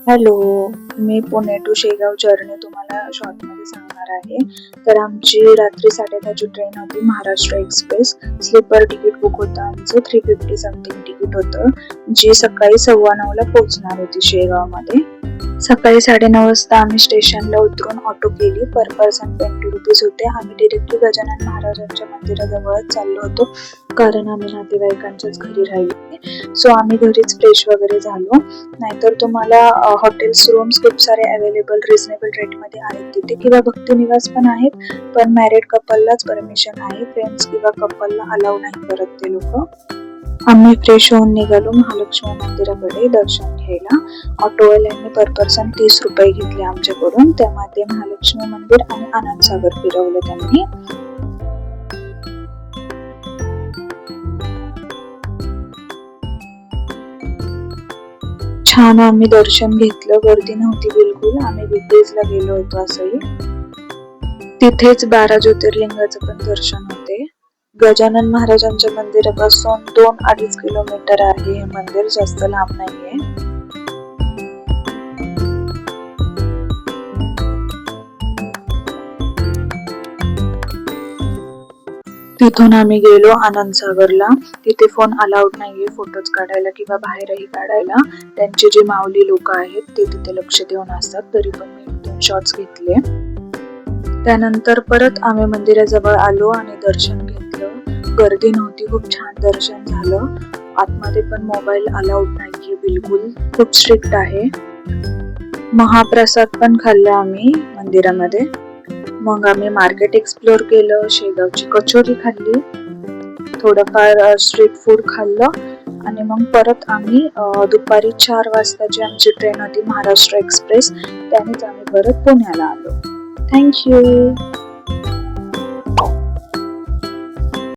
Hello, मी Pune to Shegaon journey तुम्हाला शॉर्टमध्ये सांगणार आहे. तर आमची रात्री 10:30ची ट्रेन होती, Maharashtra express. Sleeper ticket book होतं आमचं, 350 समथिंग तिकीट होतं, जी सकाळी 9:15ला पोहोचणार होती शेगावमध्ये. सकाळी 9:30 वाजता आम्ही स्टेशनला उतरून ऑटो केली. पर पर्सन 20 रुपीज होते. आम्ही डिरेक्टली गजानन महाराजांच्या मंदिराजवळच चाललो होतो, कारण आम्ही नातेवाईकांच्याच घरी राहिलो. सो आम्ही घरीच फ्रेश वगैरे झालो. नाहीतर तुम्हाला हॉटेल्स रूम्स खूप सारे अवेलेबल रिझनेबल रेटमध्ये आहेत तिथे, किंवा भक्ती निवास पण आहेत, पण मॅरिड कपललाच परमिशन आहे, फ्रेंड्स किंवा कपलला अलाउ नाही करत ते लोक. आम्ही फ्रेश होऊन निघालो महालक्ष्मी मंदिराकडे दर्शन घ्यायला. ऑटोवाल्यांनी पर पर्सन 30 रुपये घेतले आमच्याकडून. त्यामध्ये महालक्ष्मी मंदिर आणि आनंदसागर फिरवलं त्यांनी. छान आम्ही दर्शन घेतलं, गर्दी नव्हती बिलकुल. आम्ही वीकडेजला गेलो होतो असंही. तिथेच 12 ज्योतिर्लिंगाचं पण दर्शन होते. गजानन महाराजांच्या मंदिरापासून 2-2.5 किलोमीटर आहे हे मंदिर, जास्त लांब नाहीये. तिथून आम्ही गेलो आनंदसागरला. तिथे फोन अलाउड नाहीये फोटोज काढायला किंवा बाहेरही काढायला. त्यांचे जे माऊली लोक आहेत ते तिथे लक्ष देऊन असतात. तरी पण मी 1-2 शॉट्स घेतले. त्यानंतर परत आम्ही मंदिराजवळ आलो आणि दर्शन घेतलं. गर्दी नव्हती, खूप छान दर्शन झालं. आतमध्ये पण मोबाईल अलाउड नाहीये बिलकुल, खूप स्ट्रिक्ट आहे. महाप्रसाद पण खाल्ला आम्ही मंदिरामध्ये. मग आम्ही मार्केट एक्सप्लोर केलं, शेगावची कचोरी खाल्ली, थोडंफार स्ट्रीट फूड खाल्लं, आणि मग परत आम्ही दुपारी 4 वाजताची आमची ट्रेन होती महाराष्ट्र एक्सप्रेस, त्यानेच आम्ही परत पुण्याला आलो. थँक्यू.